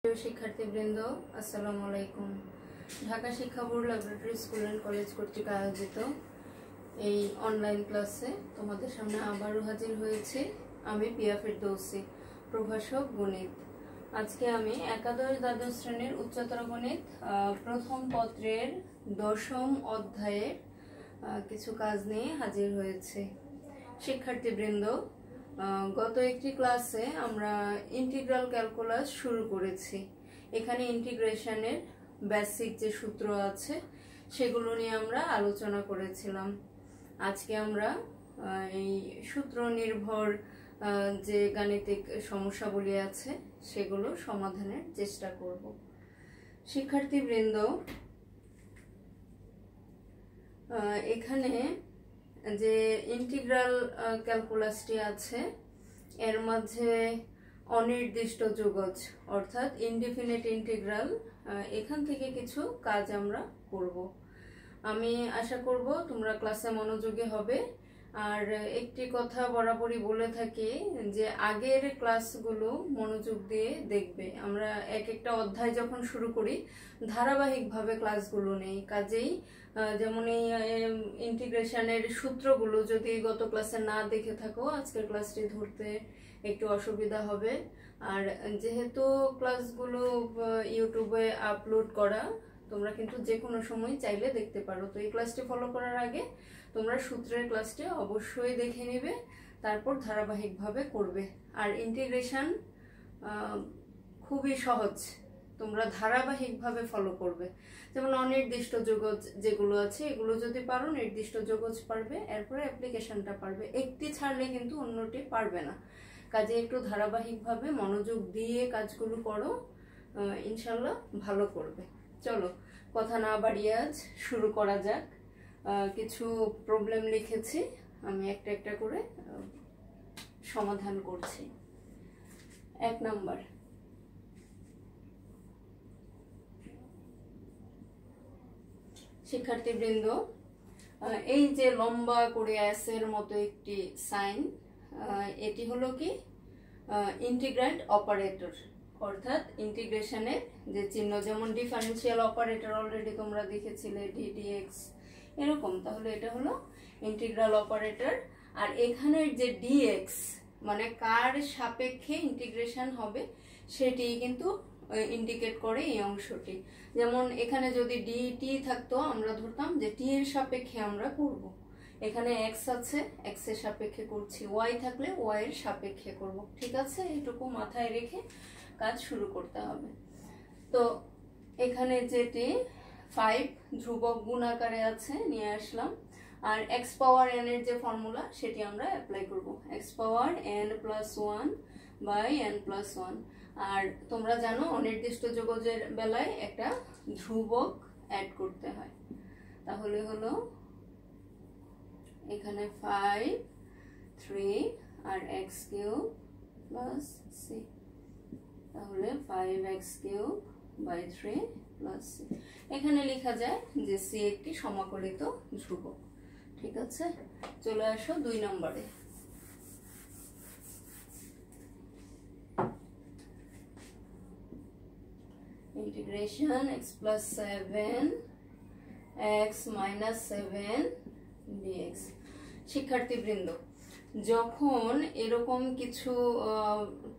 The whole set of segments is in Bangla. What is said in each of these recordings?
প্রিয় শিক্ষার্থীবৃন্দ, আসসালামু আলাইকুম। ঢাকা শিক্ষা board laboratory school and college কর্তৃক আয়োজিত এই অনলাইন ক্লাসে তোমাদের সামনে আবারও হাজির হয়েছি। আমি পিয়া ফেরদৌসী, প্রভাষক গণিত। আজকে আমি একাদশ দ্বাদশ শ্রেণীর উচ্চতর গণিত প্রথম পত্রের 10ম অধ্যায়ের কিছু কাজ নিয়ে হাজির হয়েছে। শিক্ষার্থীবৃন্দ, গত একটি ক্লাসে আমরা ইন্টিগ্রাল ক্যালকুলাস শুরু করেছি। এখানে ইন্টিগ্রেশনের বেসিক যে সূত্র আছে সেগুলো নিয়ে আমরা আলোচনা করেছিলাম। আজকে আমরা এই সূত্র নির্ভর যে গাণিতিক সমস্যাগুলি আছে সেগুলো সমাধানের চেষ্টা করব। শিক্ষার্থীবৃন্দ, এখানে যে ইন্টিগ্রাল ক্যালকুলাসটি আছে এর মাঝে অনির্দিষ্ট যোগজ অর্থাৎ ইনডিফিনিট ইন্টিগ্রাল, এখান থেকে কিছু কাজ আমরা করব। আমি আশা করব তোমরা ক্লাসে মনোযোগী হবে। আর একটি কথা বরাবরই বলে থাকি যে আগের ক্লাসগুলো মনোযোগ দিয়ে দেখবে। আমরা এক একটা অধ্যায় যখন শুরু করি ধারাবাহিকভাবে ক্লাসগুলো নেই, কাজেই যেমন এই ইন্টিগ্রেশনের সূত্রগুলো যদি গত ক্লাসে না দেখে থাকো আজকের ক্লাসটি ধরতে একটু অসুবিধা হবে। আর যেহেতু ক্লাসগুলো ইউটিউবে আপলোড করা, তোমরা কিন্তু যে কোনো সময় চাইলে দেখতে পারো। তো এই ক্লাসটি ফলো করার আগে তোমরা সূত্রের ক্লাসটি অবশ্যই দেখে নেবে, তারপর ধারাবাহিকভাবে করবে। আর ইন্টিগ্রেশন খুবই সহজ, তোমরা ধারাবাহিকভাবে ফলো করবে। যেমন অনির্দিষ্ট যোগজ যেগুলো আছে এগুলো যদি পারো, নির্দিষ্ট যোগজ পারবে, এরপরে অ্যাপ্লিকেশনটা পারবে। একটি ছাড়লে কিন্তু অন্যটি পারবে না। কাজে একটু ধারাবাহিকভাবে মনোযোগ দিয়ে কাজগুলো করো, ইনশাল্লাহ ভালো করবে। চলো কথা না বাড়িয়ে আজ শুরু করা যাক। কিছু প্রবলেম লিখেছি, আমি একটা একটা করে সমাধান করছি। 1 নাম্বার, শিক্ষার্থীবৃন্দ, এই যে লম্বা করে এর মতো একটি সাইন, এটি হলো কি ইন্টিগ্র্যান্ড অপারেটর, অর্থাৎ ইন্টিগ্রেশনের যে চিহ্ন। যেমন ডিফারেন্সিয়াল অপারেটর অলরেডি তোমরা দেখেছিলে ddx এরকম, তাহলে এটা হলো ইন্টিগ্রাল অপারেটর। আর এখানের যে dx মানে কার সাপেক্ষে ইন্টিগ্রেশন হবে সেটি কিন্তু ইন্ডিকেট করে এই অংশটি। যেমন এখানে যদি dt থাকতো আমরা ধরতাম যে t এর সাপেক্ষে আমরা করব। এখানে x আছে, x এর সাপেক্ষে করছি, y থাকলে y এর সাপেক্ষে করব। ঠিক আছে, এটুকু মাথায় রেখে কাজ শুরু করতে হবে। তো এখানে যেটি 5 ধ্রুবক গুণ আকারে আছে নিয়ে আসলাম। আর x পাওয়ার n এর যে ফর্মুলা সেটি আমরা অ্যাপ্লাই করব, x power n plus 1 by n plus 1। আর তোমরা জানো অনির্দিষ্ট যোগজের বেলায় একটা ধ্রুবক অ্যাড করতে হয়। তাহলে হলো এখানে 5 3 আর x কিউব প্লাস c, তাহলে 5x cube by 3 plus c। এখানে লেখা যায় যে c একটি সমাকলিত ধ্রুবক। ঠিক আছে, চলে আসো 2 নম্বরে। Integration x plus 7 x minus 7 dx। শিক্ষার্থীবৃন্দ, যখন এরকম কিছু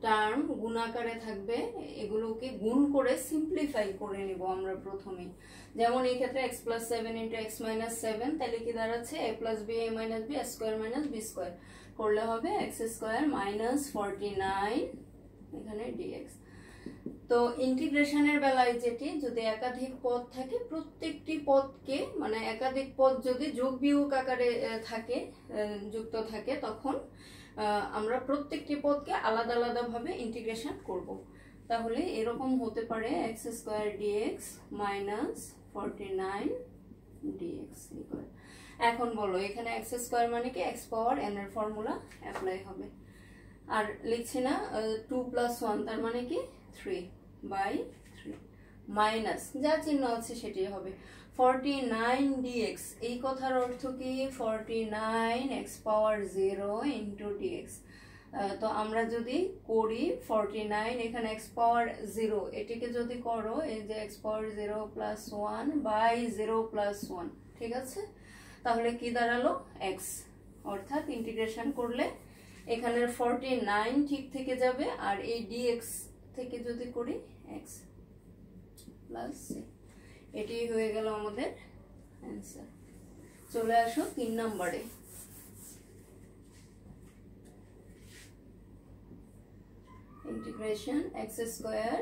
টার্ম গুণাকারে থাকবে এগুলোকে গুণ করে সিম্পলিফাই করে নিব আমরা প্রথমেই। যেমন এই ক্ষেত্রে x plus 7 into x minus 7, তাহলে কি দাঁড়াচ্ছে a plus b a minus b square minus b square, করলে হবে x স্কোয়ার মাইনাস 49 এখানে dx। তো ইন্টিগ্রেশনের বেলায় যেটি, যদি একাধিক পদ থাকে প্রত্যেকটি পদকে, মানে একাধিক পদ যদি যোগ বিয়োগ আকারে থাকে, যুক্ত থাকে, তখন আমরা প্রত্যেকটি পদকে আলাদা আলাদা ভাবে ইন্টিগ্রেশন করব। তাহলে এরকম হতে পারে x square dx minus 49 dx। এখন বলো এখানে x স্কোয়ার মানে কি x পাওয়ার n এর ফর্মুলা অ্যাপ্লাই হবে। আর লিখছি না 2 প্লাস 1, তার মানে কি 3 বাই 3 মাইনাস যা চিহ্ন আছে সেটি হবে 49 dx। এই কথার অর্থ কি 49 x পাওয়ার 0 ইন্টু dx। তো আমরা যদি করি 49 এখানে x পাওয়ার 0 এটিকে যদি করো এই যে x power 0 plus 1 by 0 plus 1, ঠিক আছে? তাহলে কি দাঁড়ালো x, অর্থাৎ ইন্টিগ্রেশন করলে এখানের 49 ঠিক থেকে যাবে আর এই dx থেকে যদি করি x প্লাস c, এটি হয়ে গেল আমাদের অ্যান্সার। চলে আসো 3 নম্বরে। Integration x square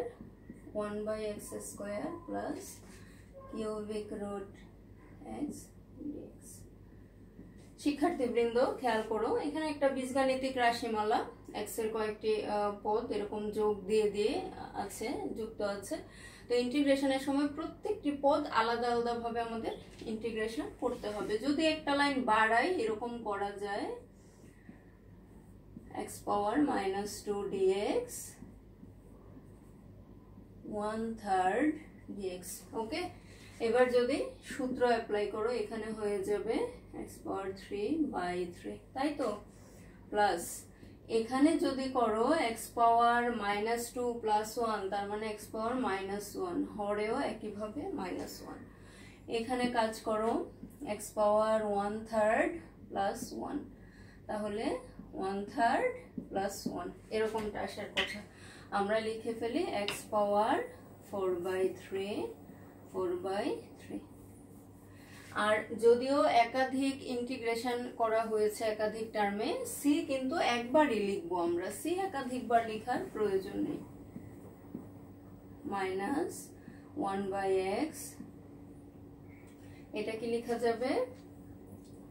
1 by x square plus cubic root x dx। শিক্ষার্থীবৃন্দ খেয়াল করো, এখানে একটা বীজগাণিতিক রাশিমালা x এর কয়েকটি পদ এরকম যোগ দিয়ে দিয়ে আছে, যুক্ত আছে। তো ইন্টিগ্রেশনের সময় প্রত্যেকটি পদ আলাদা আলাদা ভাবে আমাদের ইন্টিগ্রেশন করতে হবে। যদি একটা লাইন বাড়াই এরকম করা যায় x পাওয়ার -2 dx 1/3 dx। ওকে, এবার যদি সূত্র অ্যাপ্লাই করো এখানে হয়ে যাবে x পাওয়ার 3/3, তাই তো? প্লাস এখানে যদি করো x পাওয়ার -2 প্লাস 1, তার মানে x পাওয়ার -1, হরেও একইভাবে -1। এখানে কাজ করো x পাওয়ার 1/3 প্লাস 1, তাহলে 1/3 প্লাস 1 এরকমটা আসার কথা। আমরা লিখে ফেলি x পাওয়ার 4/3 4/3। আর যদিও একাধিক ইন্টিগ্রেশন করা হয়েছে একাধিক টার্মে, সি কিন্তু একবারই লিখবো আমরা, সি একাধিকবার লেখার প্রয়োজন নেই। -1/x, এটা কি লেখা যাবে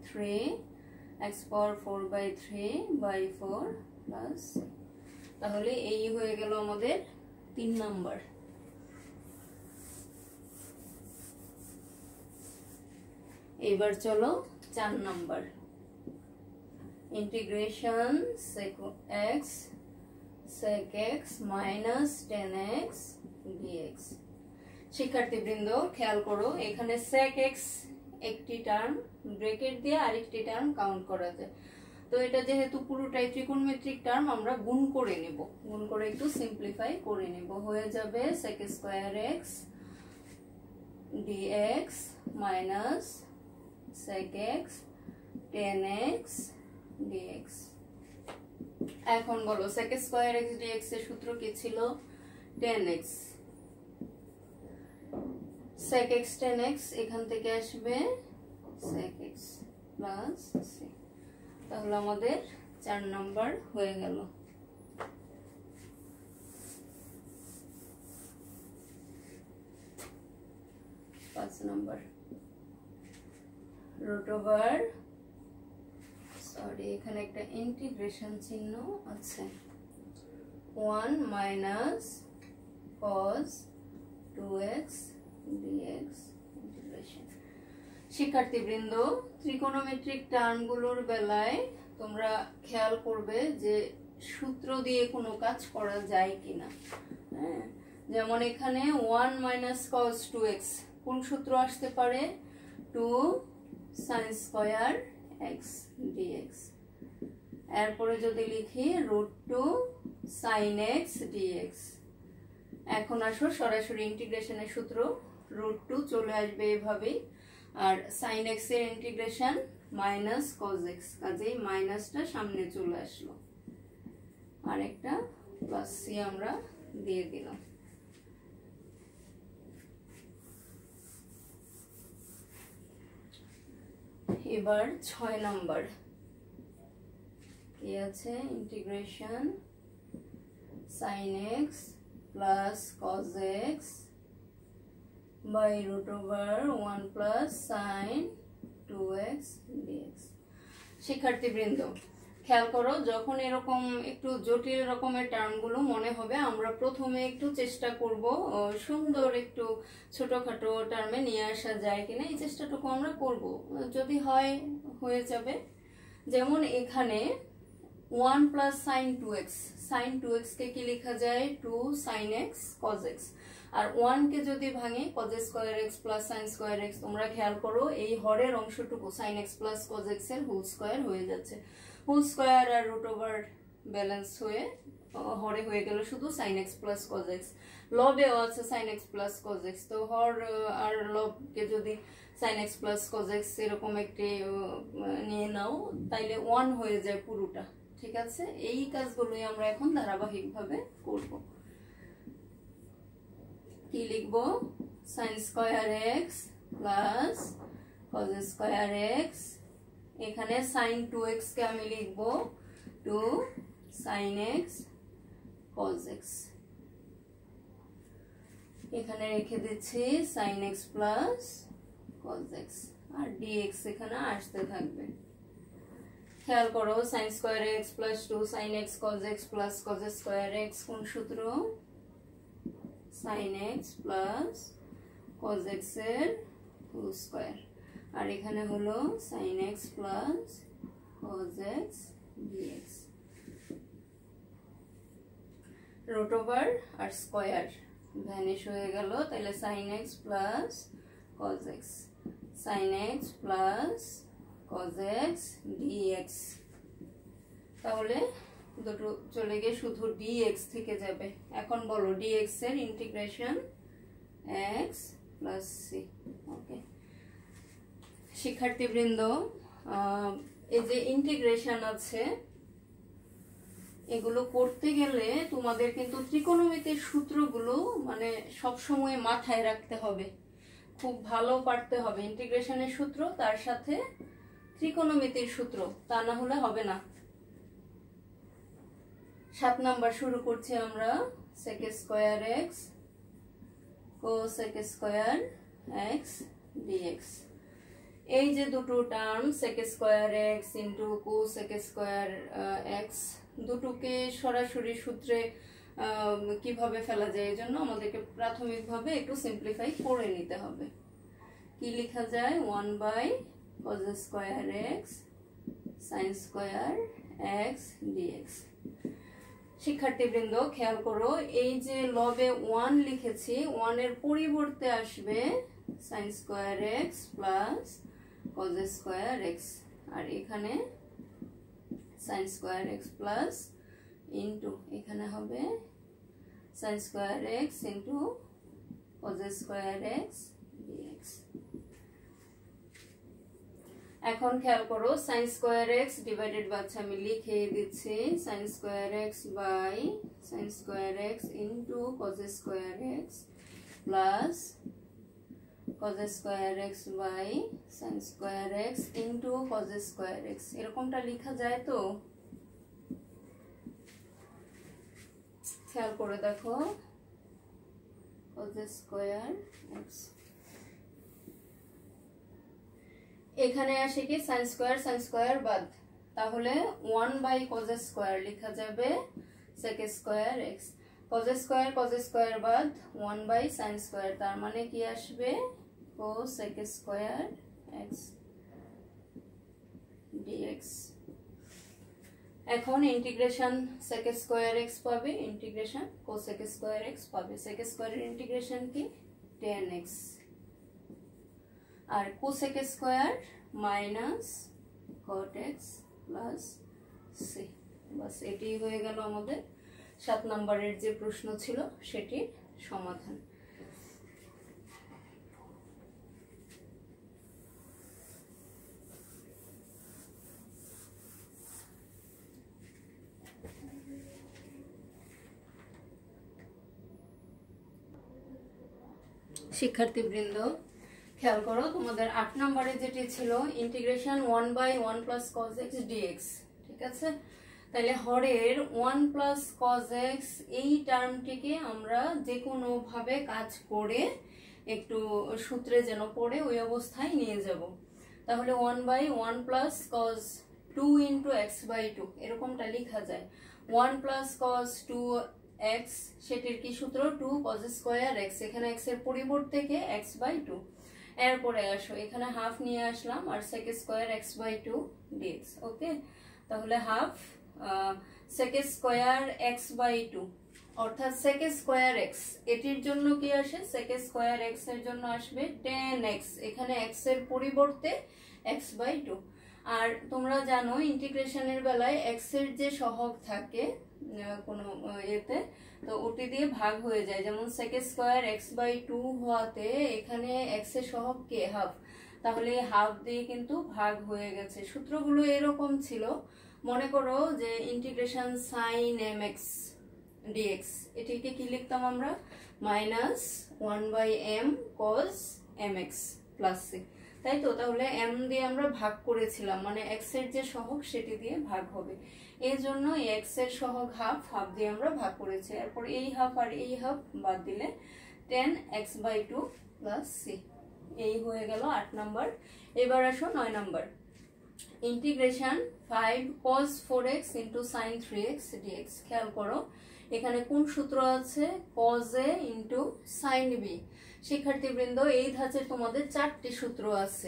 3x পাওয়ার 4/3/4 প্লাস, তাহলে এই হয়ে গেল আমাদের 3 নাম্বার। এবার চলো 4 number. Integration sec x minus 10x dx। শিক্ষার্থীবৃন্দ খেয়াল করো, এখানে sec x একটি টার্ম, ব্র্যাকেট দিয়ে আরেকটি টার্ম কাউন্ট করা যায়। তো এটা যেহেতু পুরোটাই ত্রিকোণমিতিক টার্ম, আমরা গুণ করে নেব, গুণ করে একটু সিম্পলিফাই করে নেব। হয়ে যাবে sec square x dx minus sec x 10x dx। এখন বলো sec স্কয়ার x dx এর সূত্র কি ছিল? 10x, sec x 10x, এখান থেকে আসবে sec x প্লাস c। তাহলে আমাদের 4 নাম্বার হয়ে গেল। পাঁচ নাম্বার, রুট ওভার, সরি এখানে একটা ইন্টিগ্রেশন চিহ্ন আছে, 1 minus cos 2x dx integration. শিক্ষার্থীবৃন্দ ত্রিকোণমিতিক টার্মগুলোর বেলায় তোমরা খেয়াল করবে যে সূত্র দিয়ে কোনো কাজ করা যায় কিনা। হ্যাঁ, যেমন এখানে 1 মাইনাস cos 2x, কোন সূত্র আসতে পারে? 2 sin স্কয়ার x dx। এরপরে যদি লিখি √2 sin x dx। এখন আসো সরাসরি ইন্টিগ্রেশনের সূত্র, √2 চলে আসবে এভাবেই, আর sin x এর ইন্টিগ্রেশন মাইনাস cos x, কাজেই মাইনাসটা সামনে চলে আসলো, আর একটা প্লাস c আমরা দিয়ে দিলাম। এবার 6 নাম্বার কি আছে? Integration sin x plus cos x by √1 plus sin 2x dx। শিক্ষার্থীবৃন্দ খেয়াল করো, যখন এরকম একটু জটিল রকমের টার্মগুলো মনে হবে, আমরা প্রথমে একটু চেষ্টা করব সুন্দর একটু ছোটখাটো টার্মে নিয়ে আসা যায় কিনা, এই চেষ্টাটুকু আমরা করব। যদি হয় হয়ে যাবে। যেমন এখানে 1 plus sin 2x, sin 2x কে কি লেখা যায়? 2 sin x cos x। আর 1 কে যদি ভাঙে cos square x plus sin square x, তোমরা খেয়াল করো এই হরের অংশটুকু sin x plus cos x এর হোল স্কয়ার হয়ে যাচ্ছে। হোল স্কয়ার আর রুট ওভার ব্যালেন্স হয়ে হরে হয়ে গেল শুধু sin x plus cos x। লবেও আছে sin x plus cos x, তো হর আর লবকে যদি sin x plus cos x এরকম একটি নিয়ে নাও তাইলে 1 হয়ে যায় পুরোটা। ঠিক আছে, এই কাজগুলোই আমরা এখন ধারাবাহিকভাবে করব। কি লিখবো? sin square x plus cos square x, এখানে sin 2x কে আমি লিখবো 2 sin x cos x, এখানে রেখে দিচ্ছি sin x plus cos x, আর dx এখানে আসতে থাকবে। খেয়াল করো sin square x plus 2 sin x cos x plus cos square x কোন সূত্র? sin x plus cos x এর হোল স্কয়ার, আর এখানে হলো sin x plus cos x dx। Root over আর স্কয়ার ভ্যানিশ হয়ে গেল, তাহলে sin x plus cos x, sin x plus cos x dx, তাহলে দুটো চলে গিয়ে শুধু dx থেকে যাবে। এখন বলো dx এর ইন্টিগ্রেশন x প্লাস c। ওকে শিক্ষার্থীবৃন্দ, এই যে ইন্টিগ্রেশন আছে এগুলো করতে গেলে তোমাদের কিন্তু ত্রিকোণমিতির সূত্রগুলো মানে সব সময় মাথায় রাখতে হবে, খুব ভালো পারতে হবে ইন্টিগ্রেশনের সূত্র তার সাথে ত্রিকোণমিতির সূত্র, তা না হলে হবে না। 7 নাম্বার শুরু করছি আমরা। sec square x cos square x dx, এই যে দুটো term sec square x into cos square x দুটোকে সরাসরি সূত্রে কিভাবে ফেলা যায় এজন্য আমাদেরকে প্রাথমিকভাবে একটু সিম্পলিফাই করে নিতে হবে। কি লেখা যায়? 1/cos square x sin square x dx। শিক্ষার্থীবৃন্দ খেয়াল করো, এই যে লবে 1 লিখেছি 1 এর পরিবর্তে আসবে sin square x plus cos square x, আর এখানে sin square x plus into এখানে হবে sin square x into cos square x dx। এখন খেয়াল করো sin square x divided by, আমি লিখে দিচ্ছি sin square x by sin square x into cos square x plus cos square x by sin square x into cos square x, এরকমটা লেখা যায় তো? খেয়াল করে দেখো cos স্কয়ার x, এখানে আসে কি sin স্কয়ার বাদ, তাহলে 1/cos স্কয়ার লেখা যাবে sec square x, cos square বাদ 1/sin স্কয়ার, তার মানে কি আসবে cos sec square x dx। এখন ইন্টিগ্রেশন sec স্কয়ার x পাবে, integration cos sec square x পাবে। sec স্কয়ারের ইন্টিগ্রেশন কি? tan x, আর cosec square minus cot x plus c। বাস এটি হয়ে গেল আমাদের 7 নম্বরের যে প্রশ্ন ছিল সেটির সমাধান। শিক্ষার্থীবৃন্দ খেয়াল করো, তোমাদের 8 নম্বরে যেটি ছিল integration 1/1 plus cos x dx, ঠিক আছে? তাহলে হরের 1 প্লাস cos x এই টার্মটিকে আমরা যে কোনো ভাবে কাজ করে একটু সূত্রে যেন পড়ে ওই অবস্থায় নিয়ে যাব। তাহলে 1/1 প্লাস cos 2 ইনটু x/2 এরকমটা লেখা যায়। 1 প্লাস cos 2x সেটির কি সূত্র? 2 cos স্কয়ার x, এখানে x এর পরিবর্তে কে x/2, এরপরে আসো এখানে হাফ নিয়ে আসলাম আর sec স্কয়ার x/2 dx। ওকে, তাহলে হাফ sec স্কয়ার x/2 অর্থাৎ sec স্কয়ার x, এটির জন্য কি আসে? sec স্কয়ার x এর জন্য আসবে tan x, এখানে x এর পরিবর্তে x/2, আর তোমরা জানো ইন্টিগ্রেশনের বেলায় এক্স এর যে সহগ থাকে কোনো এতে, তো ওটি দিয়ে ভাগ হয়ে যায়। যেমন sec স্কয়ার x/2 হওয়াতে এখানে x এর সহগ কে হাফ, তাহলে হাফ দিয়ে কিন্তু ভাগ হয়ে গেছে। সূত্রগুলো এরকম ছিল, মনে করো যে ইন্টিগ্রেশন sin mx dx, এটিকে কি লিখতাম আমরা, -1/m cos mx plus c, তাই তো। তাহলে m দিয়ে আমরা ভাগ করেছিলাম, মানে x এর যে সহগ সেটি দিয়ে ভাগ হবে, এই জন্য x এর সহগ হাফ, হাফ দিয়ে আমরা ভাগ করেছি। এরপর এই হাফ আর এই হাফ বাদ দিলে 10x/2 প্লাস c, এই হয়ে গেল 8 নাম্বার। এবার আসো 9 number, integration 5 cos 4x into sin 3x dx। খেয়াল করো এখানে কোন সূত্র আছে, cos a into sin b। শিক্ষার্থীবৃন্দ এই ধাঁচে তোমাদের 4টি সূত্র আছে,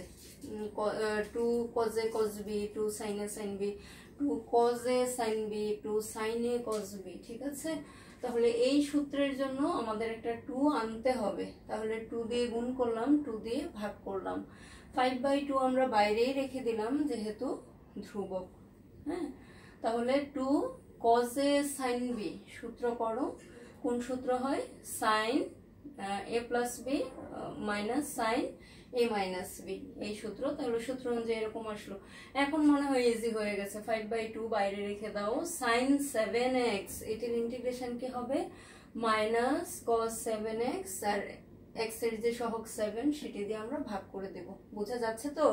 2 cos a cos b, 2 sin a sin b, 2 cos a sin b, 2 sin a cos b, ঠিক আছে। তাহলে এই সূত্রের জন্য আমাদের একটা 2 আনতে হবে, তাহলে 2 দিয়ে গুণ করলাম, 2 দিয়ে ভাগ করলাম। 5/2 আমরা বাইরেই রেখে দিলাম যেহেতু ধ্রুবক, হ্যাঁ। তাহলে 2 cos a sin b সূত্র করো, কোন সূত্র হয়, sin a plus b minus sin a minus b, এই সূত্র। তাহলে সূত্র অনুযায়ী এরকম আসলো। এখন মনে হয় ইজি হয়ে গেছে, 5/2 বাইরে রেখে দাও, sin 7x, এটির ইন্টিগ্রেশন কি হবে, মাইনাস cos 7x, আর x এর যে সহগ 7 সেটি দিয়ে আমরা ভাগ করে দেব, বোঝা যাচ্ছে তো।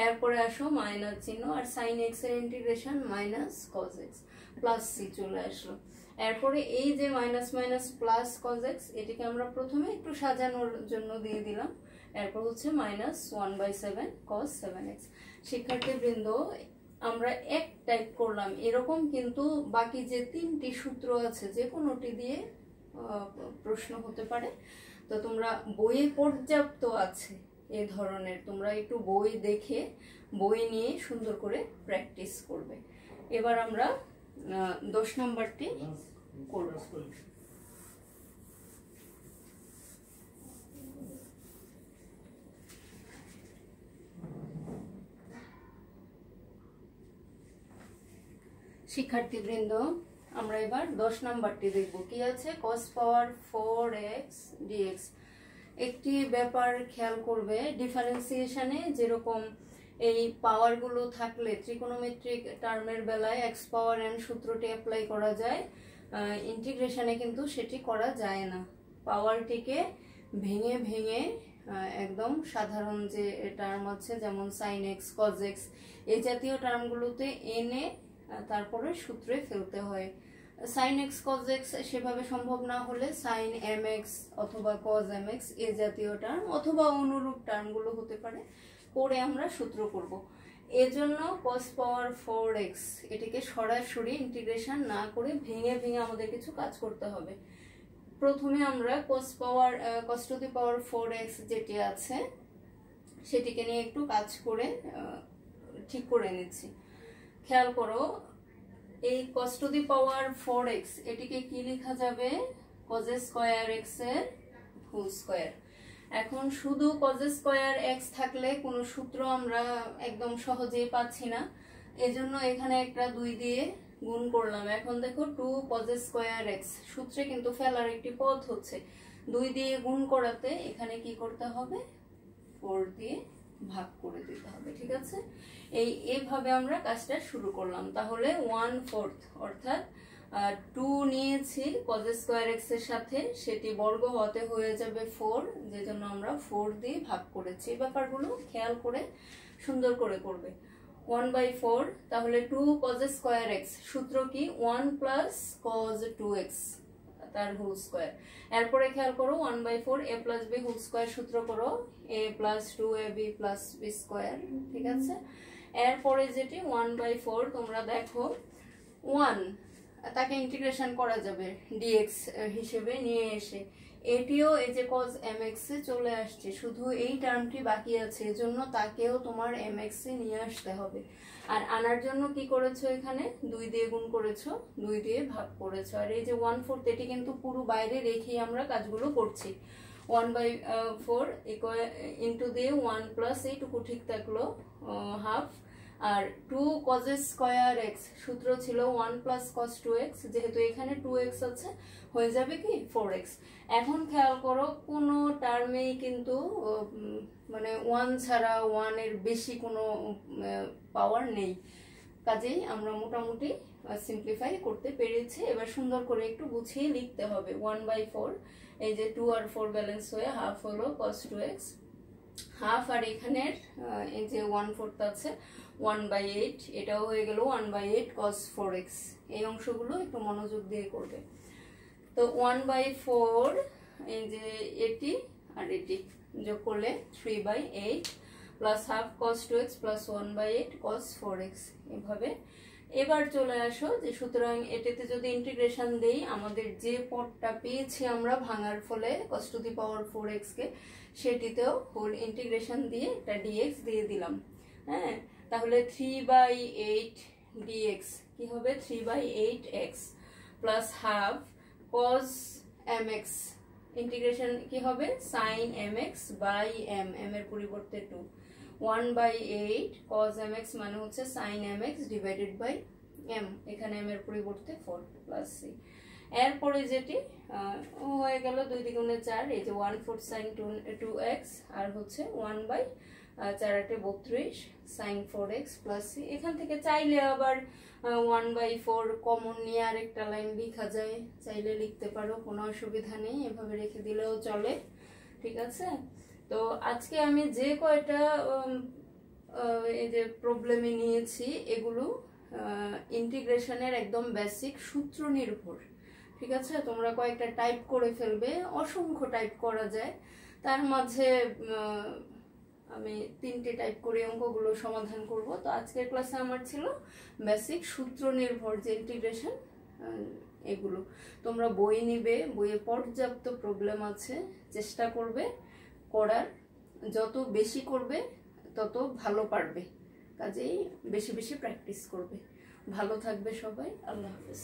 এরপরে আসো মাইনাস চিহ্ন, আর sin x এর integration minus cos x plus c চলে আসলো। এরপরে এই যে minus minus plus cos x, এটিকে আমরা প্রথমে একটু সাজানোর জন্য দিয়ে দিলাম, এরপর হচ্ছে মাইনাস 1/7 cos 7x। শিক্ষার্থীবৃন্দ আমরা এক টাইপ করলাম এরকম, কিন্তু বাকি যে 3টি সূত্র আছে যে কোনোটি দিয়ে প্রশ্ন হতে পারে। তো তোমরা বইয়ে পর্যাপ্ত আছে এই ধরনের, তোমরা একটু বই দেখে বই নিয়ে সুন্দর করে প্র্যাকটিস করবে। এবার আমরা 10 নম্বরটি করব। শিক্ষার্থীবৃন্দ আমরা এবার 10 নাম্বারটি দেখব, কি আছে, cos পাওয়ার 4x dx। একটি ব্যাপার খেয়াল করবে, ডিফারেন্সিয়েশনে যেরকম এই পাওয়ারগুলো থাকলে ত্রিকোণমিতিক টার্মের বেলায় x পাওয়ার n সূত্রটি অ্যাপ্লাই করা যায়, ইন্টিগ্রেশনে কিন্তু সেটি করা যায় না। পাওয়ারটিকে ভেঙে ভেঙে একদম সাধারণ যে টার্ম আছে যেমন sin x cos x, এই জাতীয় টার্মগুলোতে এনে তারপরে সূত্রে ফেলতে হয়। sin x cos x সেভাবে সম্ভব না হলে sin mx অথবা cos mx এই জাতীয় টার্ম অথবা অনুরূপ টার্মগুলো হতে পারে, করে আমরা সূত্র করব। এজন্য cos পাওয়ার 4x এটিকে সরাসরি ইন্টিগ্রেশন না করে ভেঙে ভেঙে আমাদের কিছু কাজ করতে হবে। প্রথমে আমরা cos to the power 4x যেটি আছে সেটিকে নিয়ে একটু কাজ করে ঠিক করে নিচ্ছি। খেয়াল করো এই cos to the power 4x এটিকে কি লেখা যাবে, cos স্কয়ার x এর হোল স্কয়ার। এখন শুধু cos স্কয়ার x থাকলে কোনো সূত্র আমরা একদম সহজেই পাচ্ছি না, এজন্য এখানে একটা 2 দিয়ে গুণ করলাম। এখন দেখো 2 cos স্কয়ার x সূত্রে কিন্তু ফেলার একটি পথ হচ্ছে, 2 দিয়ে গুণ করাতে এখানে কি করতে হবে, 4 দিয়ে ভাগ করে দিতে হবে, ঠিক আছে। এইভাবে আমরা কাজটা শুরু করলাম। তাহলে 1/4 অর্থাৎ 2 নিয়েছি cos স্কয়ার x এর সাথে, সেটি বর্গ হতে হয়ে যাবে 4, যেজন্য আমরা 4 দিয়ে ভাগ করেছি। ব্যাপারগুলো খেয়াল করে সুন্দর করে করবে। 1/4, তাহলে 2 cos স্কয়ার x সূত্র কি, 1 প্লাস cos 2x তার হোল স্কয়ার। এরপরে খেয়াল করো 1/4 a plus b whole square সূত্র করো, a plus 2ab plus b square, ঠিক আছে। এরপরে যেটি 1/4 তোমরা দেখো 1 তাকে ইন্টিগ্রেশন করা যাবে dx হিসেবে নিয়ে এসে, এটিও এই যে cos mx এ চলে আসছে, শুধু এই টার্মটি বাকি আছে, এজন্য তাকেও তোমার mx এ নিয়ে আসতে হবে। আর আনার জন্য কি করেছো, এখানে 2 দিয়ে গুণ করেছো, 2 দিয়ে ভাগ করেছো। আর এই যে 1/4 এটি কিন্তু পুরো বাইরে রেখেই আমরা কাজগুলো করছি। 1/4 ইন্টু দিয়ে 1 প্লাস এইটুকু ঠিক থাকলো হাফ, আর 2 cos স্কয়ার x সূত্র ছিল 1 প্লাস cos 2x, যেহেতু এখানে 2x আছে হয়ে যাবে কি 4x। এখন খেয়াল করো কোনো টার্মেই কিন্তু মানে 1 ছাড়া 1 এর বেশি কোনো পাওয়ার নেই, কাজেই আমরা মোটামুটি সিম্পলিফাই করতে পেরেছি। এবার সুন্দর করে একটু গুছিয়ে লিখতে হবে। 1/4, এই যে 2 আর 4 ব্যালেন্স হয়ে হাফ হলো cos 2x, হাফ আর এখানের এই যে 1/4 আছে 1/8, এটাও হয়ে গেল 1/8 cos 4x। এই অংশগুলো একটু মনোযোগ দিয়ে করবে। তো 1/4 এই যে এটি আর এটি যোগ করলে 3/8 plus half cos 2x plus 1/8 cos 4x এভাবে। এবার চলে আসো যে সুতরাং এটাতে যদি ইন্টিগ্রেশন দেই আমাদের যে পদটা পেয়েছি আমরা ভাঙার ফলে cos to the power 4x কে, সেটিতেও হোল ইন্টিগ্রেশন দিয়ে একটা dx দিয়ে দিলাম। হ্যাঁ, তাহলে 3/8 dx কি হবে 3/8x plus half cos mx integration কি হবে sin mx by m, m এর পরিবর্তে 2, 1/8 cos mx মানে হচ্ছে sin mx divided by m, এখানে m এর পরিবর্তে 4 প্লাস c। এরপরে যেটি হয়ে গেল 2 দ্বিগুণে 4, এই যে 1/4 sin 2x আর হচ্ছে 1/4 sin 4x প্লাস c। এখান থেকে চাইলে আবার 1/4 কমন নিয়ে আরেকটা লাইন লেখা যায়, চাইলে লিখতে পারো, কোনো অসুবিধা নেই, এভাবে রেখে দিলেও চলে। ঠিক আছে, তো আজকে আমি যে কয়টা এই যে প্রবলেমে নিয়েছি এগুলো ইন্টিগ্রেশনের একদম বেসিক সূত্র নির্ভর। ঠিক আছে, তোমরা কয়েকটা টাইপ করে ফেলবে, অসংখ্য টাইপ করা যায়, তার মাঝে আমি 3টে টাইপ করে অঙ্কগুলো সমাধান করব। তো আজকের ক্লাসে আমার ছিল বেসিক সূত্র নির্ভর যে ইন্টিগ্রেশন, এগুলো তোমরা বই নিবে, বইয়ে পর্যাপ্ত প্রবলেম আছে, চেষ্টা করবে করার, যত বেশি করবে তত ভালো পারবে, কাজেই বেশি বেশি প্র্যাকটিস করবে। ভালো থাকবে সবাই, আল্লাহ হাফেজ।